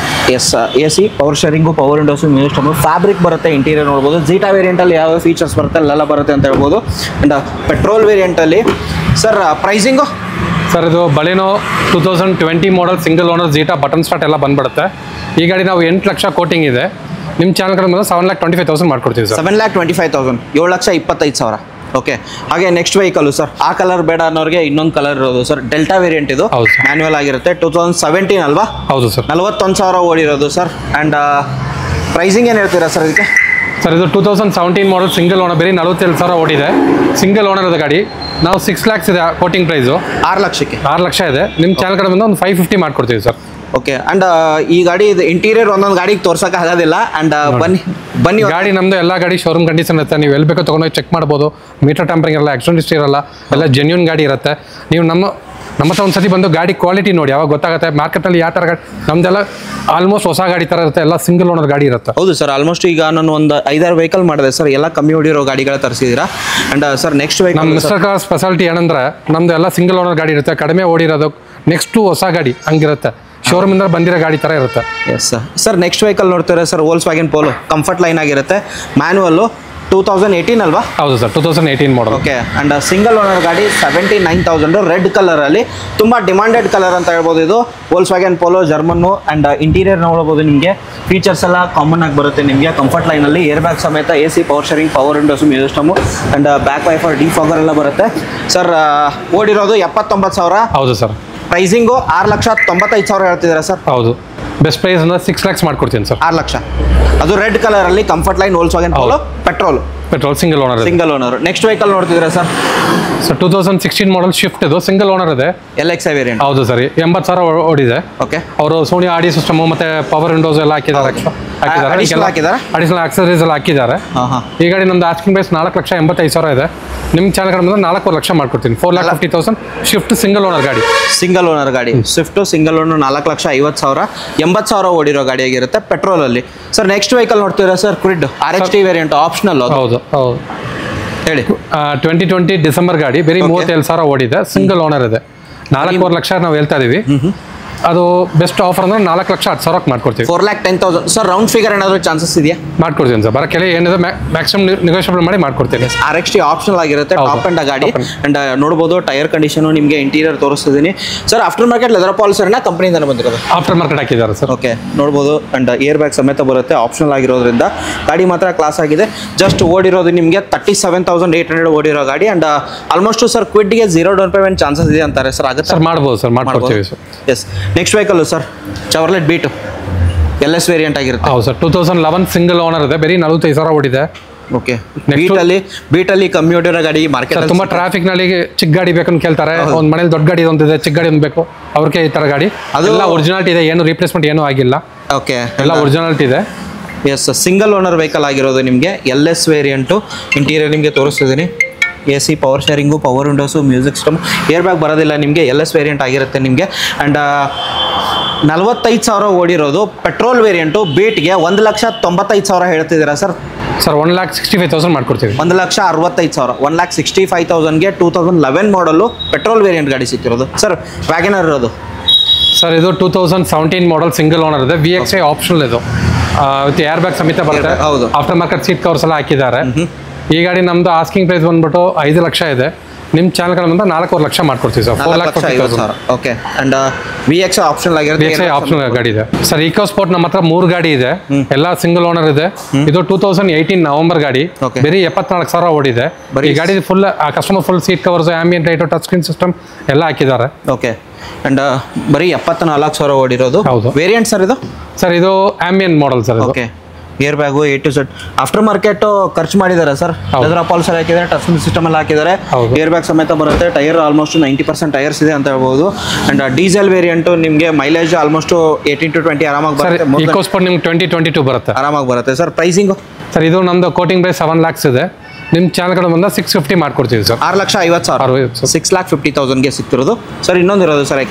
[SPEAKER 2] Yes, AC, power steering, power windows, music system, fabric ಬರುತ್ತೆ. ಇಂಟೀರಿಯರ್ ನೋಡ್ಬೋದು. ಝೀಟಾ ವೇರಿಯಂಟಲ್ಲಿ ಯಾವ ಫೀಚರ್ಸ್ ಬರುತ್ತೆ ಅಲ್ಲೆಲ್ಲ ಬರುತ್ತೆ ಅಂತ ಹೇಳ್ಬೋದು. ಆ್ಯಂಡ್ ಪೆಟ್ರೋಲ್ ವೇರಿಯಂಟಲ್ಲಿ ಸರ್ ಪ್ರೈಸಿಂಗು
[SPEAKER 1] ಸರ್ ಇದು Baleno 2020 model, single owner, zeta, button start ಎಲ್ಲ ಬಂದ್ಬಿಡುತ್ತೆ. ಈ ಗಾಡಿ ನಾವು 8 ಲಕ್ಷ ಕೋಟಿಂಗ್ ಇದೆ. ನಿಮ್ಮ ಚಾನಲ್ ಕಡೆ ಬಂದು 7,25,000 ಮಾಡ್ಕೊಡ್ತೀವಿ ಸರ್.
[SPEAKER 2] 7,25,000. 7,25,000. ಓಕೆ, ಹಾಗೆ ನೆಕ್ಸ್ಟ್ ವೆಹಿಕಲ್ ಸರ್. ಆ ಕಲರ್ ಬೇಡ ಅನ್ನೋರಿಗೆ ಇನ್ನೊಂದು ಕಲರ್ ಇರೋದು ಸರ್. ಡೆಲ್ಟಾ ವೇರಿಯಂಟ್ ಇದು. ಮ್ಯಾನ್ಯುವಲ್ ಆಗಿರುತ್ತೆ. 2017 ಅಲ್ವಾ?
[SPEAKER 1] ಹೌದು ಸರ್.
[SPEAKER 2] 41,000 ಓಡಿರೋದು ಸರ್. ಆ್ಯಂಡ್ ಪ್ರೈಸಿಂಗ್ ಏನು ಹೇಳ್ತೀರಾ ಸರ್ ಇದಕ್ಕೆ?
[SPEAKER 1] ಸರ್ ಇದು 2017 ಮಾಡಲ್, ಸಿಂಗಲ್ ಓನರ್, ಬರೀ 47,000 ಓಡಿದೆ. ಸಿಂಗಲ್ ಓನರ್ ಇದೆ ಗಾಡಿ. ನಾವು 6 lakhs ಇದೆ ಕೋಟಿಂಗ್ ಪ್ರೈಸು.
[SPEAKER 2] 6 ಲಕ್ಷಕ್ಕೆ
[SPEAKER 1] 6 ಲಕ್ಷ ಇದೆ. ನಿಮ್ಮ ಚಾನಲ್ ಕಡೆ ಬಂದು ಒಂದು 550 ಮಾಡ್ಕೊಡ್ತೀವಿ ಸರ್.
[SPEAKER 2] ಓಕೆ, ಆ್ಯಂಡ್ ಈ ಗಾಡಿ ಇದು ಇಂಟೀರಿಯರ್ ಒಂದೊಂದು ಗಾಡಿಗೆ ತೋರ್ಸೋಕೆ ಆಗೋದಿಲ್ಲ. ಆ್ಯಂಡ್ ಬನ್ನಿ
[SPEAKER 1] ಗಾಡಿ ನಮ್ಮದು ಎಲ್ಲ ಗಾಡಿ ಶೋರೂಮ್ ಕಂಡೀಷನ್ ಇರುತ್ತೆ. ನೀವು ಎಲ್ಲಿ ಬೇಕೋ ತೊಗೊಂಡೋಗಿ ಚೆಕ್ ಮಾಡ್ಬೋದು. ಮೀಟರ್ ಟ್ಯಾಂಪರಿಂಗ್ ಇರಲ್ಲ, ಆಕ್ಸಿಡೆಂಟ್ ಹಿಸ್ಟ್ರಿ ಇರಲ್ಲ, ಎಲ್ಲ ಜೆನ್ಯೂನ್ ಗಾಡಿ ಇರುತ್ತೆ. ನೀವು ನಮ್ಮ ನಮ್ಮ ಹತ್ರ ಒಂದ್ಸತಿ ಬಂದು ಗಾಡಿ ಕ್ವಾಲಿಟಿ ನೋಡಿ ಅವಾಗ ಗೊತ್ತಾಗುತ್ತೆ ಮಾರ್ಕೆಟಲ್ಲಿ ಯಾವ ಥರ ಗಾಡಿ. ನಮ್ದೆಲ್ಲ ಆಲ್ಮೋಸ್ಟ್ ಹೊಸ ಗಾಡಿ ಥರ ಇರುತ್ತೆ, ಎಲ್ಲ ಸಿಂಗಲ್ ಓನರ್ ಗಾಡಿ ಇರುತ್ತೆ.
[SPEAKER 2] ಹೌದು ಸರ್, ಆಲ್ಮೋಸ್ಟ್ ಈಗ ನಾನು ಒಂದು 5-6 ವೆಹಿಕಲ್ ಮಾಡಿದೆ ಸರ್, ಎಲ್ಲ ಕಮ್ಮಿ ಹೊಡಿರೋ ಗಾಡಿಗಳ ತರಿಸಿದ್ದೀರಾ. ಅಂಡ್ ಸರ್ ನೆಕ್ಸ್ಟ್
[SPEAKER 1] ನಮ್ಮ
[SPEAKER 2] ವೆಹಿಕಲ್
[SPEAKER 1] ಮಿಸ್ಟರ್ ಕಾರ್ ಸ್ಪೆಷಾಲಿಟಿ ಏನಂದ್ರೆ ನಮ್ದು ಎಲ್ಲ ಸಿಂಗಲ್ ಓನರ್ ಗಾಡಿ ಇರುತ್ತೆ, ಕಡಿಮೆ ಓಡಿರೋದು, ನೆಕ್ಸ್ಟು ಹೊಸ ಗಾಡಿ ಹಂಗಿರುತ್ತೆ, ಶೋರೂಮಿಂದ ಬಂದಿರೋ ಗಾಡಿ ಥರ ಇರುತ್ತೆ.
[SPEAKER 2] Yes sir. Sir next vehicle ನೋಡ್ತಾರೆ ಸರ್, ವೋಲ್ಕ್ಸ್ವ್ಯಾಗನ್ ಪೋಲೋ ಕಂಫರ್ಟ್ ಲೈನ್ ಆಗಿರುತ್ತೆ, ಮ್ಯಾನುವಲ್ಲು, 2018 ಅಲ್ವಾ?
[SPEAKER 1] ಹೌದು sir, 2018 model.
[SPEAKER 2] Okay. And single owner ಗಾಡಿ 79,000 ರೆಡ್ ಕಲರಲ್ಲಿ, ತುಂಬ ಡಿಮಾಂಡೆಡ್ ಕಲರ್ ಅಂತ ಹೇಳ್ಬೋದು ಇದು. ವೋಲ್ಕ್ಸ್ವ್ಯಾಗನ್ ಪೋಲೋ ಜರ್ಮನ್ನು. ಅಂಡ್ ಇಂಟೀರಿಯರ್ ನೋಡ್ಬೋದು, ನಿಮಗೆ ಫೀಚರ್ಸ್ ಎಲ್ಲ ಕಾಮನ್ ಆಗಿ ಬರುತ್ತೆ ನಿಮಗೆ. ಕಂಫರ್ಟ್ ಲೈನಲ್ಲಿ ಏರ್ ಬ್ಯಾಗ್ ಸಮೇತ, AC power sharing, power windows, music system and back wiper, defogger ಎಲ್ಲ ಬರುತ್ತೆ ಸರ್. ಓಡಿರೋದು 79,000.
[SPEAKER 1] ಹೌದು ಸರ್.
[SPEAKER 2] ಪ್ರೈಸಿಂಗು 6,95,000 ಹೇಳ್ತಿದ್ದೀರಾ ಸರ್?
[SPEAKER 1] ಹೌದು. ಬೆಸ್ಟ್ ಪ್ರೈಸ್ 6 lakhs ಮಾಡ್ಕೊಡ್ತೀನಿ ಸರ್.
[SPEAKER 2] 6 ಲಕ್ಷ. ಅದು ರೆಡ್ ಕಲರಲ್ಲಿ comfort line Volkswagen Polo petrol
[SPEAKER 1] single owner.
[SPEAKER 2] Single owner. Next vehicle ನೋಡ್ತಿದ್ದೀರಾ sir?
[SPEAKER 1] Sir 2016 model Swift ಇದು, ಸಿಂಗಲ್ ಓನರ್ ಇದೆ,
[SPEAKER 2] LXi ವೇರಿಯಂಟ್.
[SPEAKER 1] ಹೌದು ಸರ್. 80,000 ಓಡಿದೆ.
[SPEAKER 2] ಓಕೆ.
[SPEAKER 1] ಅವರು ಸೋನಿ ಆಡಿಯೋ ಸಿಸ್ಟಮ್ ಮತ್ತೆ ಪವರ್ ವಿಂಡೋಸ್ ಎಲ್ಲ ಹಾಕಿದ್ದಾರೆ. ಅಡಿಷನಲ್ ಆಕ್ಸಸರೀಸ್ ಎಲ್ಲ ಹಾಕಿದ್ದಾರೆ. ಈ ಗಾಡಿ ನಮ್ದು ಆಸ್ಕಿಂಗ್ ಪ್ರೈಸ್ 4,85,000 ಇದೆ. ನಿಮ್ಮ ಚಾನಲ್ ಕಡೆ ಬಂದ್ರೆ 4 ಲಕ್ಷ ಮಾಡ್ಕೊಡ್ತೀನಿ. 4,50,000 ಶಿಫ್ಟ್ ಸಿಂಗಲ್ ಓನರ್ ಗಾಡಿ.
[SPEAKER 2] ಸಿಂಗಲ್ ಓನರ್ ಗಾಡಿ ಸ್ವಿಫ್ಟ್ ಸಿಂಗಲ್ ಓನರ್ 4,50,000. 80,000 ಓಡಿರೋ ಗಾಡಿ ಆಗಿರುತ್ತೆ ಪೆಟ್ರೋಲ್ ಅಲ್ಲಿ. ಸರ್ ನೆಕ್ಸ್ಟ್ ವೆಹಿಕಲ್ ನೋಡ್ತೀರಾ sir? Kwid RXT variant optional.
[SPEAKER 1] ಹೌದು ಹೌದು.
[SPEAKER 2] ಹೇಳಿ.
[SPEAKER 1] 2020 ಡಿಸೆಂಬರ್ ಗಾಡಿ, ಬರೀ 37,000 ಓಡಿದೆ, ಸಿಂಗಲ್ ಓನರ್ ಇದೆ. 4 ಲಕ್ಷ ನಾವು ಹೇಳ್ತಾ ಇದೀವಿ. ಅದು ಬೆಸ್ಟ್ ಆಫರ್ ಅಂದ್ರೆ 4,10,000 ಮಾಡ್ಕೊಡ್ತೀವಿ.
[SPEAKER 2] 4,10,000 ಸರ್. ರೌಂಡ್ ಫಿಗರ್ ಏನಾದರೂ ಚಾನ್ಸಸ್ ಇದೆಯಾ?
[SPEAKER 1] ಮಾಡ್ಕೊಡ್ತೀನಿ ಸರ್, ಬರಕ್ಕೆ ಏನಿದೆ ಮ್ಯಾಕ್ಸಿಮಮ್ ನೆಗೋಷಿಯಬಲ್ ಮಾಡಿ ಮಾಡ್ಕೊಡ್ತೀನಿ.
[SPEAKER 2] RXT ಆಪ್ಷನಲ್ ಆಗಿರುತ್ತೆ, ಟಾಪ್ ಅಂಡ್ ಗಾಡಿ. ಅಂಡ್ ನೋಡ್ಬೋದು ಟೈರ್ ಕಂಡೀಷನು, ನಿಮಗೆ ಇಂಟೀರಿಯರ್ ತೋರಿಸ್ತಿದ್ದೀನಿ ಸರ್. ಆಫ್ಟರ್ ಮಾರ್ಕೆಟ್ ಲೆದರ್ ಪಾಲಿಸರ್ನ ಕಂಪನಿಯಿಂದ ಬಂದಿರೋದು,
[SPEAKER 1] ಆಫ್ಟರ್ ಮಾರ್ಕೆಟ್ ಹಾಕಿದ್ದಾರೆ ಸರ್.
[SPEAKER 2] ಓಕೆ, ನೋಡ್ಬೋದು. ಅಂಡ್ ಏರ್ ಬ್ಯಾಗ್ ಸಮೇತ ಬರುತ್ತೆ, ಆಪ್ಷನಲ್ ಆಗಿರೋದ್ರಿಂದ ಗಾಡಿ ಮಾತ್ರ ಕ್ಲಾಸ್ ಆಗಿದೆ. ಜಸ್ಟ್ ಓಡಿರೋದು ನಿಮಗೆ 37,800 ಓಡಿರೋ ಗಾಡಿ. ಅಂಡ್ ಆಲ್ಮೋಸ್ಟ್ ಸರ್ ಕ್ವಿಡ್ಗೆ 0 ಡೌನ್ ಪೇಮೆಂಟ್ ಚಾನ್ಸಸ್ ಇದೆ ಅಂತಾರೆ ಸರ್. ಆಗುತ್ತೆ
[SPEAKER 1] ಸರ್? ಮಾಡ್ಬೋದು ಸರ್, ಮಾಡ್ಕೊಡ್ತೀವಿ sir.
[SPEAKER 2] Yes. Next vehicle sir, Chevrolet Beat LS variant ಆಗಿರುತ್ತೆ.
[SPEAKER 1] ಹೌದು ಸರ್. 2011 ಸಿಂಗಲ್ ಓನರ್ ಇದೆ, ಬರೀ 45,000 ಓಡಿದೆ.
[SPEAKER 2] ಓಕೆ. ಬೀಟಲ್ಲಿ ಕಮ್ಮಿ ಓಡಿರೋ ಗಾಡಿ ಮಾರ್ಕೆಟ್.
[SPEAKER 1] ತುಂಬಾ ಟ್ರಾಫಿಕ್ ನಲ್ಲಿ ಚಿಕ್ಕ ಗಾಡಿ ಬೇಕಂತ ಕೇಳ್ತಾರೆ. ಒಂದು ಮನೇಲಿ ದೊಡ್ಡ ಗಾಡಿ ಒಂದಿದೆ, ಚಿಕ್ಕ ಗಾಡಿ ಒಂದು ಬೇಕು, ಅವ್ರಿಗೆ ಈ ತರ ಗಾಡಿ. ಅದೆಲ್ಲ ಒರಿಜಿನಾಲಿಟಿ ಇದೆ, ಏನು ರೀಪ್ಲೇಸ್ಮೆಂಟ್ ಏನೂ ಆಗಿಲ್ಲ.
[SPEAKER 2] ಓಕೆ,
[SPEAKER 1] ಎಲ್ಲ ಒರಿಜಿನಾಲಿಟಿ ಇದೆ.
[SPEAKER 2] ಎಸ್. ಸಿಂಗಲ್ ಓನರ್ ವೆಹಿಕಲ್ ಆಗಿರೋದು ನಿಮಗೆ LS ವೇರಿಯಂಟು. ಇಂಟೀರಿಯರ್ ನಿಮಗೆ ತೋರಿಸ್ತಿದ್ದೀನಿ. AC power steering, power windows, music system, air bag ಬರೋದಿಲ್ಲ ನಿಮಗೆ. LS ವೇರಿಯಂಟ್ ಆಗಿರುತ್ತೆ ನಿಮಗೆ. ಆ್ಯಂಡ್ 45,000 ಓಡಿರೋದು ಪೆಟ್ರೋಲ್ ವೇರಿಯಂಟು. ಬೀಟ್ಗೆ 1,95,000 ಹೇಳ್ತಿದ್ದೀರಾ ಸರ್?
[SPEAKER 1] ಸರ್ 1,65,000 ಮಾಡ್ಕೊಡ್ತೀವಿ.
[SPEAKER 2] 1,65,000. 1,65,000ಗೆ 2011 ಮಾಡಲು ಪೆಟ್ರೋಲ್ ವೇರಿಯಂಟ್ ಗಾಡಿ ಸಿಕ್ಕಿರೋದು ಸರ್. ವ್ಯಾಗನರ್ ಇರೋದು
[SPEAKER 1] ಸರ್, ಇದು 2017 ಮಾಡಲ್ ಸಿಂಗಲ್ ಓನರ್ ಇದೆ, VXi ಆಪ್ಷನಲ್ ಇದು, ವಿತ್ ಏರ್ ಬ್ಯಾಗ್ ಸಮೇತ ಬರುತ್ತೆ.
[SPEAKER 2] ಹೌದು.
[SPEAKER 1] ಆಫ್ಟರ್ ಮಾರ್ಕೆಟ್ ಸೀಟ್ ಕವರ್ಸ್ ಎಲ್ಲ ಹಾಕಿದ್ದಾರೆ. ಈ ಗಾಡಿ ನಮ್ದು ಆಸ್ಕಿಂಗ್ ಪ್ರೈಸ್ ಬಂದ್ಬಿಟ್ಟು 5 ಲಕ್ಷ ಇದೆ. ನಿಮ್ಮ ಚಾನಲ್ ಕಡೆ ಬಂದ 4 ಲಕ್ಷ ಮಾಡ್ಕೊಡ್ತೀವಿ sir. 4,50,000.
[SPEAKER 2] Okay. And VXi optional ಆಗಿರುತ್ತೆ.
[SPEAKER 1] VXi ಆಪ್ಷನಲ್ ಗಾಡಿ ಇದೆ ಸರ್. ಇಕೋ ಸ್ಪೋರ್ಟ್ ನಮ್ಮ ಹತ್ರ 3 ಗಾಡಿ ಇದೆ, ಎಲ್ಲ ಸಿಂಗಲ್ ಓನರ್ ಇದೆ. ಇದು 2018 ನವೆಂಬರ್ ಗಾಡಿ, ಬರೀ 74,000 ಓಡಿದೆ. ಈ ಗಾಡಿ full customer full seat covers, ambient light, touch screen system ಎಲ್ಲ ಹಾಕಿದ್ದಾರೆ.
[SPEAKER 2] ಓಕೆ. ಅಂಡ್ ಬರೀ 74,000 ಓಡಿರೋದು.
[SPEAKER 1] ಹೌದು.
[SPEAKER 2] ವೇರಿಯಂಟ್ ಸರ್ ಇದು?
[SPEAKER 1] ಸರ್ ಇದು ambient model sir.
[SPEAKER 2] Okay. Air bag A to Z. After market ಖರ್ಚು ಮಾಡಿದ್ದಾರೆ ಸರ್. ಲೆದರ್ ಪಾಲಿಸರ್ ಹಾಕಿದ್ದಾರೆ, ಟಚ್ ಸಿಸ್ಟಮ್ ಎಲ್ಲ ಹಾಕಿದ್ದಾರೆ, ಏರ್ ಬ್ಯಾಗ್ ಸಮೇತ ಬರುತ್ತೆ. ಟೈರ್ ಆಲ್ಮೋಸ್ಟ್ 90% ಟೈರ್ಸ್ ಇದೆ ಅಂತ ಹೇಳ್ಬೋದು. ಅಂಡ್ ಡೀಸೆಲ್ ವೇರಿಯಂಟು ನಿಮಗೆ ಮೈಲೇಜ್ ಆಲ್ಮೋಸ್ಟ್ 18 to 20 ಆರಾಮಾಗಿ ಬರುತ್ತೆ.
[SPEAKER 1] ಇಕೋ ಸ್ಪೋರ್ಟ್ ನಿಮ್ಗೆ 2022 ಬರುತ್ತೆ,
[SPEAKER 2] ಆರಾಮಾಗಿ ಬರುತ್ತೆ ಸರ್. ಪ್ರೈಸಿಂಗು
[SPEAKER 1] ಸರ್, ಇದು ನಮ್ದು ಕೋಟಿಂಗ್ ಪ್ರೈಸ್ 7 lakhs ಇದೆ. ನಿಮ್ಮ ಚಾನಲ್ ಕಡೆ ಬಂದ 650 ಮಾಡ್ಕೊಡ್ತೀವಿ ಸರ್.
[SPEAKER 2] 6,50,000. 6,50,000ಗೆ ಸಿಗ್ತಿರೋದು ಸರ್. ಇನ್ನೊಂದಿರೋದು ಸರ್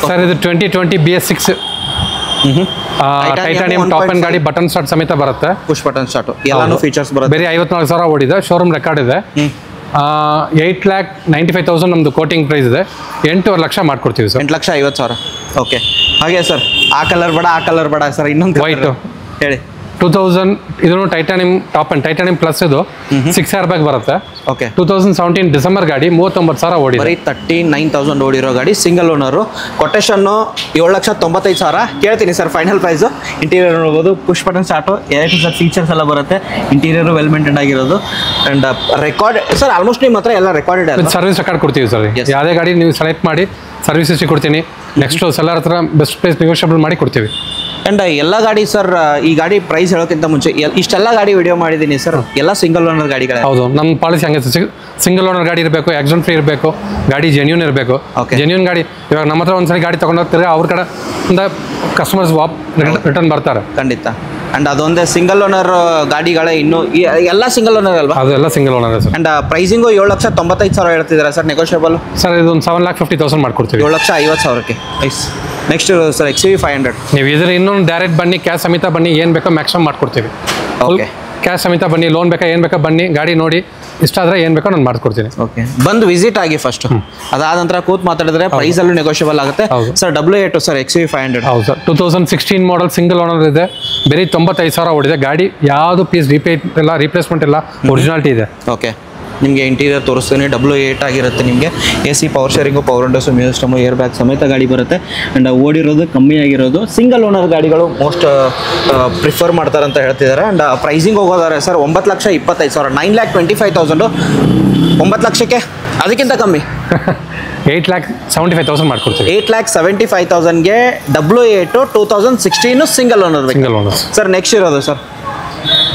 [SPEAKER 1] ಸರ್, ಇದು 2020 BS6 ಟೈಟಾನಿಯಂ ಟಾಪ್ ಅಂಡ್ ಗಾಡಿ, ಬಟನ್ ಸ್ಟಾರ್ಟ್ ಸಮೇತ ಬರುತ್ತೆ.
[SPEAKER 2] ಪುಷ್ ಬಟನ್ ಸ್ಟಾರ್ಟ್ ಎಲ್ಲಾನು ಫೀಚರ್ಸ್ ಬರುತ್ತೆ.
[SPEAKER 1] ಬೇರೆ 54,000 ಓಡಿದೆ, ಶೋರೂಮ್ ರೆಕಾರ್ಡ್ ಇದೆ. 8,95,000 ನಮ್ದು ಕೋಟಿಂಗ್ ಪ್ರೈಸ್ ಇದೆ. 8.5 ಲಕ್ಷ ಮಾಡ್ಕೊಡ್ತೀವಿ ಸರ್.
[SPEAKER 2] 8,50,000. ಓಕೆ. ಹಾಗೆ ಸರ್, ಆ ಕಲರ್ ಬೇಡ ಸರ್. ಇನ್ನೊಂದು
[SPEAKER 1] ವೈಟ್
[SPEAKER 2] ಹೇಳಿ.
[SPEAKER 1] 2000 ಇದನ್ನು titanium top and titanium plus ಇದು 6 ಏರ್ ಬ್ಯಾಗ್ ಬರುತ್ತೆ.
[SPEAKER 2] ಓಕೆ.
[SPEAKER 1] 2017 ಡಿಸೆಂಬರ್ ಗಾಡಿ, 39,000 ಓಡಿ,
[SPEAKER 2] ಬರೀ 39,000 ಓಡಿರೋ ಗಾಡಿ. Single owner. ಕೊಟೇಶನ್ನು 7,95,000 ಕೇಳ್ತೀನಿ ಸರ್. Final price. ಇಂಟೀರಿಯರ್ ನೋಡ್ಬೋದು, push button start, sir features ಎಲ್ಲ ಬರುತ್ತೆ. ಇಂಟೀರಿಯರ್ ವೆಲ್ ಮೇಂಟೈನ್ ಆಗಿರೋದು. ಅಂಡ್ ರೆಕಾರ್ಡ್ ಸರ್, ಆಲ್ಮೋಸ್ಟ್ ನಿಮ್ಮ ಹತ್ರ ಎಲ್ಲ ರೆಕಾರ್ಡೆಡ್.
[SPEAKER 1] ಸರ್ವಿಸ್ ರೆಕಾರ್ಡ್ ಕೊಡ್ತೀವಿ ಸರ್. ಯಾವುದೇ ಗಾಡಿ ನೀವು ಸೆಲೆಕ್ಟ್ ಮಾಡಿ ಸರ್ವಿಸ್ ಹಿಸ್ಟ್ರಿ ಕೊಡ್ತೀನಿ. ನೆಕ್ಸ್ಟ್ ಸೆಲ್ಲರ್ ಹತ್ರ ಬೆಸ್ಟ್ ಪ್ರೈಸ್ ನೆಗೋಷಿಯಬಲ್ ಮಾಡಿ ಕೊಡ್ತೀವಿ.
[SPEAKER 2] ಆ್ಯಂಡ್ ಎಲ್ಲ ಗಾಡಿ ಸರ್, ಈ ಗಾಡಿ ಪ್ರೈಸ್ ಹೇಳೋಕ್ಕಿಂತ ಮುಂಚೆ ಇಷ್ಟೆಲ್ಲ ಗಾಡಿ ವಿಡಿಯೋ ಮಾಡಿದ್ದೀನಿ ಸರ್, ಎಲ್ಲ ಸಿಂಗಲ್ ಓನರ್ ಗಾಡಿಗಳೇ.
[SPEAKER 1] ಹೌದು, ನಮ್ಮ ಪಾಲಿಸಿ ಹಂಗೆ ಸಿಂಗಲ್ ಓನರ್ ಗಾಡಿ ಇರಬೇಕು, ಆಕ್ಸಿಡೆಂಟ್ ಫ್ರೀ ಇರಬೇಕು, ಗಾಡಿ ಜೆನ್ಯೂನ್ ಇರಬೇಕು. ಜೆನ್ಯೂನ್ ಗಾಡಿ. ಇವಾಗ ನಮ್ಮ ಹತ್ರ ಒಂದ್ಸರಿ ಗಾಡಿ ತೊಗೊಂಡೋಗ್ತಾರೆ, ಅವ್ರ ಕಡೆ ಕಸ್ಟಮರ್ಸ್ ರಿಟರ್ನ್ ಬರ್ತಾರೆ.
[SPEAKER 2] ಖಂಡಿತ. ಅಂಡ್ ಅದೊಂದೇ ಸಿಂಗಲ್ ಓನರ್ ಗಾಡಿಗಳೇ ಇನ್ನು ಎಲ್ಲ ಸಿಂಗಲ್ ಓನರ್ ಅಲ್ವಾ?
[SPEAKER 1] ಅದೆಲ್ಲ single owner sir.
[SPEAKER 2] And pricing 7,95,000 ಹೇಳ್ತಿದ್ದೀರಾ ಸರ್, ನೆಗೋಷಿಯಬಲ್?
[SPEAKER 1] ಸರ್ ಇದೊಂದು 7,50,000 ಮಾಡ್ಕೊಡ್ತೀವಿ.
[SPEAKER 2] 7,50,000ಕ್ಕೆ. ನೈಸ್. Next sir XUV 500.
[SPEAKER 1] ನೀವು ಇದ್ರೆ ಇನ್ನೊಂದು ಡೈರೆಕ್ಟ್ ಬನ್ನಿ, ಕ್ಯಾಶ್ ಸಮೇತ ಬನ್ನಿ, ಏನು ಬೇಕೋ ಮ್ಯಾಕ್ಸಿಮಮ್ ಮಾಡ್ಕೊಡ್ತೀವಿ.
[SPEAKER 2] ಓಕೆ,
[SPEAKER 1] ಕ್ಯಾಶ್ ಸಮೇತ ಬನ್ನಿ, ಲೋನ್ ಬೇಕಾ ಏನು ಬೇಕಾ ಬನ್ನಿ, ಗಾಡಿ ನೋಡಿ ಇಷ್ಟ ಆದರೆ ಏನು ಬೇಕೋ ನಾನು ಮಾಡ್ಕೊಡ್ತೀನಿ.
[SPEAKER 2] ಓಕೆ, ಬಂದು ವಿಸಿಟ್ ಆಗಿ ಫಸ್ಟ್, ಅದಾದ ನಂತರ ಕೂತ್ ಮಾತಾಡಿದ್ರೆ ಪ್ರೈಸಲ್ಲೂ ನೆಗೋಷಿಯಬಲ್ ಆಗುತ್ತೆ. Sir W8 sir XUV 500.
[SPEAKER 1] ಹೌದು ಸರ್, 2016 ಮಾಡಲ್ ಸಿಂಗಲ್ ಓನರ್ ಇದೆ, ಬರೀ 95,000 ಓಡಿದೆ ಗಾಡಿ. ಯಾವುದು ಪೀಸ್ ರೀಪ್ಲೇಸ್ಮೆಂಟ್ ಇಲ್ಲ, ಒರಿಜಿನಾಲಿಟಿ ಇದೆ.
[SPEAKER 2] ಓಕೆ, ನಿಮಗೆ ಇಂಟೀರಿಯರ್ ತೋರಿಸ್ತೀನಿ. W8 ಆಗಿರುತ್ತೆ. ನಿಮಗೆ AC power steering, power windows, music system, air bag ಸಮೇತ ಗಾಡಿ ಬರುತ್ತೆ. ಆ್ಯಂಡ್ ಓಡಿರೋದು ಕಮ್ಮಿ ಆಗಿರೋದು ಸಿಂಗಲ್ ಓನರ್ ಗಾಡಿಗಳು ಮೋಸ್ಟ್ ಪ್ರಿಫರ್ ಮಾಡ್ತಾರೆ ಅಂತ ಹೇಳ್ತಿದ್ದಾರೆ. And pricing ಹೋಗೋದಾರೆ sir 9,25,000, 9,25,000. 9 ಲಕ್ಷಕ್ಕೆ ಅದಕ್ಕಿಂತ ಕಮ್ಮಿ
[SPEAKER 1] 8,75,000 ಮಾಡ್ಕೊಡ್ತೀವಿ.
[SPEAKER 2] 8,75,000ಗೆ W8 2016 single owner.
[SPEAKER 1] Single owner
[SPEAKER 2] sir. Next ಇರೋದು ಸರ್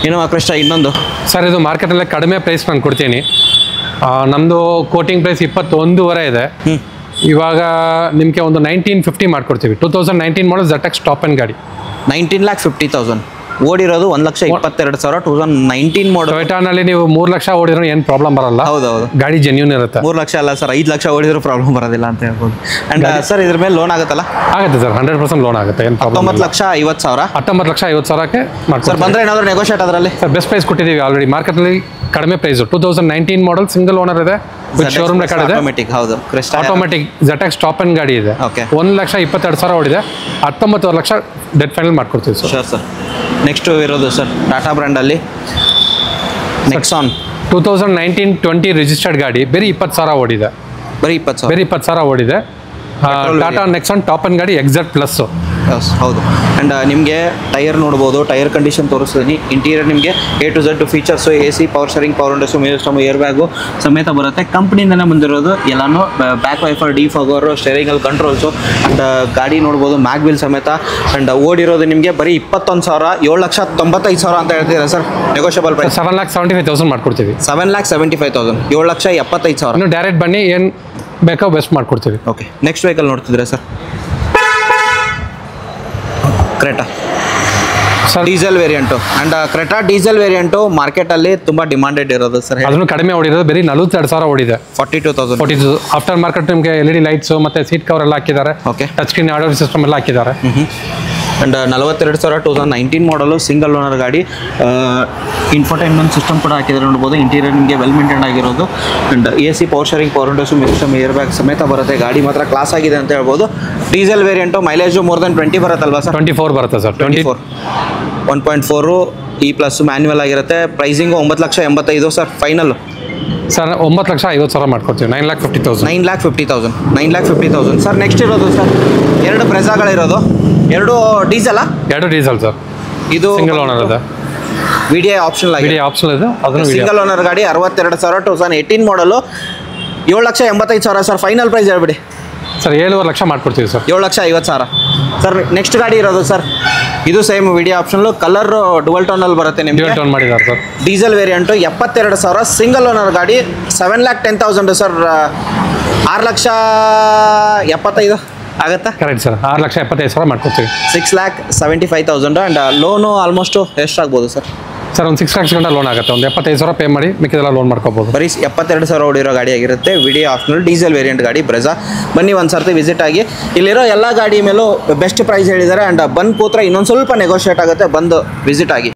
[SPEAKER 2] ಇನೋವಾ ಕ್ರಿಸ್ಟಾ ಇನ್ನೊಂದು.
[SPEAKER 1] ಸರ್ ಇದು ಮಾರ್ಕೆಟಲ್ಲೇ ಕಡಿಮೆ ಪ್ರೈಸ್ ನಾನು ಕೊಡ್ತೀನಿ. ನಮ್ಮದು ಕೋಟಿಂಗ್ ಪ್ರೈಸ್ 21,500 ಇದೆ. ಇವಾಗ ನಿಮಗೆ ಒಂದು 1950 ಮಾಡ್ಕೊಡ್ತೀವಿ. 2019 ಮಾಡಲ್ ZX ಟಾಪ್ ಅಂಡ್ ಗಾಡಿ.
[SPEAKER 2] 19,50,000 ಓಡಿರೋದು 1,22,000. 2019 ಮಾಡಲ್.
[SPEAKER 1] ಟೊಯೋಟಾನಲ್ಲಿ ನೀವು 3 ಲಕ್ಷ ಓಡಿರೋ ಏನು ಪ್ರಾಬ್ಲಮ್ ಬರಲ್ಲ.
[SPEAKER 2] ಹೌದೌದು,
[SPEAKER 1] ಗಾಡಿ ಜೆನ್ಯೂನ್ ಇರುತ್ತೆ.
[SPEAKER 2] 3 ಲಕ್ಷ ಅಲ್ಲ ಸರ್, 5 ಲಕ್ಷ ಓಡಿದ್ರು ಪ್ರಾಬ್ಲಮ್ ಬರೋದಿಲ್ಲ ಅಂತ ಹೇಳ್ಬೋದು. ಅಂಡ್ ಸರ್ ಇದ್ರ ಮೇಲೆ ಲೋನ್ ಆಗುತ್ತಲ್ಲ?
[SPEAKER 1] ಆಗುತ್ತೆ ಸರ್, 100% ಲೋನ್ ಆಗುತ್ತೆ, ಏನು ಪ್ರಾಬ್ಲಮ್.
[SPEAKER 2] 19,50,000.
[SPEAKER 1] 19,50,000ಕ್ಕೆ ಮಾಡ್ತೀವಿ
[SPEAKER 2] ಸರ್. ಬಂದರೆ ಏನಾದರೂ ನೆಗೋಷಿಯೇಟ್ ಅದರಲ್ಲಿ?
[SPEAKER 1] ಸರ್ ಬೆಸ್ಟ್ ಪ್ರೈಸ್ ಕೊಟ್ಟಿದ್ದೀವಿ ಆಲ್ರೆಡಿ. ಮಾರ್ಕೆಟಲ್ಲಿ ಕಡಿಮೆ ಪ್ರೈಸು. 2019 ಮಾಡಲ್ ಸಿಂಗಲ್ ಓನರ್ ಇದೆ, ವಿತ್ ಶೋರೂಮ್ ರೆಕಾರ್ಡ್ ಇದೆ.
[SPEAKER 2] ಆಟೋಮೆಟಿಕ್. ಹೌದು, Crysta
[SPEAKER 1] automatic ZX top end ಗಾಡಿ ಇದೆ.
[SPEAKER 2] ಓಕೆ,
[SPEAKER 1] 1,22,000 ಓಡಿದೆ. 19 ಲಕ್ಷ ಡೆಡ್ ಫೈನಲ್ ಮಾಡ್ಕೊಡ್ತೀವಿ ಸರ್.
[SPEAKER 2] Sure sir. ನೆಕ್ಸ್ಟ್ ಇರೋದು ಸರ್ ಟಾಟಾ ಬ್ರ್ಯಾಂಡಲ್ಲಿ ನೆಕ್ಸಾನ್.
[SPEAKER 1] 2019-20 ರಿಜಿಸ್ಟರ್ಡ್ ಗಾಡಿ, ಬರೀ 20,000 ಓಡಿದೆ.
[SPEAKER 2] ಬರೀ 20,000
[SPEAKER 1] ಓಡಿದೆ. ಟಾಟಾ ನೆಕ್ಸಾನ್ ಟಾಪ್ ಅಂಡ್ ಗಾಡಿ ಎಕ್ಸಾಕ್ಟ್ ಪ್ಲಸ್.
[SPEAKER 2] ಹೌದು. ಆ್ಯಂಡ್ ನಿಮಗೆ ಟೈರ್ ನೋಡ್ಬೋದು, ಟೈರ್ ಕಂಡೀಷನ್ ತೋರಿಸ್ತೀನಿ. ಇಂಟೀರಿಯರ್ ನಿಮಗೆ A to Z features, AC power sharing, power windows, music system, air bag ಸಮೇತ ಬರುತ್ತೆ. ಕಂಪ್ನಿಯಿಂದನೇ ಬಂದಿರೋದು ಎಲ್ಲನೂ. ಬ್ಯಾಕ್ ವೈಫರ್, ಡಿಫಾಗರು, ಸ್ಟೇರಿಂಗಲ್ಲಿ ಕಂಟ್ರೋಲ್ಸು. ಆ್ಯಂಡ್ ಗಾಡಿ ನೋಡ್ಬೋದು ಮ್ಯಾಗ್ ವೀಲ್ ಸಮೇತ. ಆ್ಯಂಡ್ ಓಡಿರೋದು ನಿಮಗೆ ಬರೀ 21,000. 7,95,000 ಅಂತ ಹೇಳ್ತಿದ್ದಾರೆ ಸರ್. ನೆಗೋಷಿಯಬಲ್ ಪ್ರೈಸ್
[SPEAKER 1] 7,75,000 ಮಾಡ್ಕೊಡ್ತೀವಿ.
[SPEAKER 2] 7,75,000. 7,75,000.
[SPEAKER 1] ಇನ್ನು ಡೈರೆಕ್ಟ್ ಬನ್ನಿ, ಏನು ಬೇಕೋ ಬೆಸ್ಟ್ ಮಾಡ್ಕೊಡ್ತೀವಿ.
[SPEAKER 2] ಓಕೆ, ನೆಕ್ಸ್ಟ್ ವೆಹಿಕಲ್ ನೋಡ್ತಿದ್ರೆ sir Creta sir, diesel variant. And Creta diesel variant ಮಾರ್ಕೆಟಲ್ಲಿ ತುಂಬ ಡಿಮಾಂಡೆಡ್ ಇರೋದು ಸರ್.
[SPEAKER 1] ಅದನ್ನು ಕಡಿಮೆ ಓಡಿರೋದು, ಬರೀ 42,000 ಓಡಿದೆ.
[SPEAKER 2] 42,000.
[SPEAKER 1] ಆಫ್ಟರ್ ಮಾರ್ಕೆಟ್ ನಿಮಗೆ LED ಲೈಟ್ಸು ಮತ್ತು ಸೀಟ್ ಕವರ್ ಎಲ್ಲ ಹಾಕಿದ್ದಾರೆ.
[SPEAKER 2] Okay,
[SPEAKER 1] touch screen audio system ಎಲ್ಲ ಹಾಕಿದ್ದಾರೆ.
[SPEAKER 2] ಆ್ಯಂಡ್ 42,000 2019 ಮಾಡಲು ಸಿಂಗಲ್ ಓನರ್ ಗಾಡಿ. ಇನ್ಫೋಟೈನ್ಮೆಂಟ್ ಸಿಸ್ಟಮ್ ಕೂಡ ಹಾಕಿದ್ದಾರೆ ನೋಡ್ಬೋದು. ಇಂಟೀರಿಯರ್ ನಿಮಗೆ ವೆಲ್ ಮೇಂಟೈನ್ ಆಗಿರೋದು. And AC power sharing, power windows, music system, air bag ಸಮೇತ ಬರುತ್ತೆ. ಗಾಡಿ ಮಾತ್ರ ಕ್ಲಾಸ್ ಆಗಿದೆ ಅಂತ ಹೇಳ್ಬೋದು. Diesel variant, mileage more than 20 ಬರುತ್ತಲ್ವಾ ಸರ್?
[SPEAKER 1] 24 ಬರುತ್ತೆ ಸರ್.
[SPEAKER 2] 24 1.4 E+ ಮ್ಯಾನ್ಯುವಲ್ ಆಗಿರುತ್ತೆ. Pricing 9,85,000 sir final.
[SPEAKER 1] ಸರ್ 9,50,000 ಮಾಡ್ಕೊಡ್ತೀವಿ. 9,50,000.
[SPEAKER 2] 9,50,000. 9,50,000 ಸರ್. ನೆಕ್ಸ್ಟ್ ಇರೋದು ಸರ್ 2 ಬ್ರೆಜಾಗಳಿರೋದು. 2 ಡೀಸೆಲಾ? 2
[SPEAKER 1] diesel sir.
[SPEAKER 2] ಇದು
[SPEAKER 1] ಸಿಂಗಲ್ ಓನರ್ ಇದೆ.
[SPEAKER 2] VDI ಆಪ್ಷನ್ ಆಗಿದೆ.
[SPEAKER 1] ಆಪ್ಷನ್ ಇದೆ. ಅದನ್ನು
[SPEAKER 2] ಸಿಂಗಲ್ ಓನರ್ ಗಾಡಿ 62,000. 2018 ಮಾಡಲು 7,85,000 ಸರ್. ಫೈನಲ್ ಪ್ರೈಸ್ ಹೇಳ್ಬಿಡಿ
[SPEAKER 1] ಸರ್. 7,5 ಲಕ್ಷ ಮಾಡ್ಕೊಡ್ತೀವಿ ಸರ್.
[SPEAKER 2] 7,50,000 ಸರ್. ನೆಕ್ಸ್ಟ್ ಗಾಡಿ ಇರೋದು ಸರ್, ಇದು ಸೇಮ್ VDI ಆಪ್ಷನ್ಲು. ಕಲರ್ ಡುವಲ್ ಟೋನಲ್ಲಿ ಬರುತ್ತೆ ನಿಮಗೆ.
[SPEAKER 1] ಡ್ಯುಯಲ್ ಟೋನ್ ಮಾಡಿದ್ದಾರೆ sir.
[SPEAKER 2] Diesel variant 72,000. Single owner ಗಾಡಿ. 7,10,000 ಸರ್. 6,75,000 ಆಗುತ್ತಾ?
[SPEAKER 1] Correct sir. 6,75,000 ಮಾಡ್ಕೊಡ್ತೀವಿ.
[SPEAKER 2] 6,75,000. ಆ್ಯಂಡ್ ಲೋನು ಆಲ್ಮೋಸ್ಟು ಎಷ್ಟಾಗ್ಬೋದು ಸರ್?
[SPEAKER 1] ಸರ್ ಒಂದು 6 lakhs ಗಂಟೆ ಲೋನ್ ಆಗುತ್ತೆ. ಒಂದು 75,000 ಪೇ ಮಾಡಿ ಮಿಕ್ಕಿದೆಲ್ಲ ಲೋನ್ ಮಾಡ್ಕೋಬೋದು.
[SPEAKER 2] ಬರೀ 72,000 ಓಡಿರೋ ಗಾಡಿ ಆಗಿರುತ್ತೆ. VDI ಆಪ್ಷನಲ್ ಡೀಸೆಲ್ ವೇರಿಯಂಟ್ ಗಾಡಿ ಬ್ರೆಜಾ. ಬನ್ನಿ ಒಂದು ಸರ್ತಿ ವಿಸಿಟ್ ಆಗಿ. ಇಲ್ಲಿರೋ ಎಲ್ಲ ಗಾಡಿ ಮೇಲೂ ಬೆಸ್ಟ್ ಪ್ರೈಸ್ ಹೇಳಿದ್ದಾರೆ. ಆ್ಯಂಡ್ ಬಂದು ಕೂತ್ರೆ ಇನ್ನೊಂದು ಸ್ವಲ್ಪ ನೆಗೋಷಿಯೇಟ್ ಆಗುತ್ತೆ. ಬಂದು ವಿಸಿಟ್ ಆಗಿ.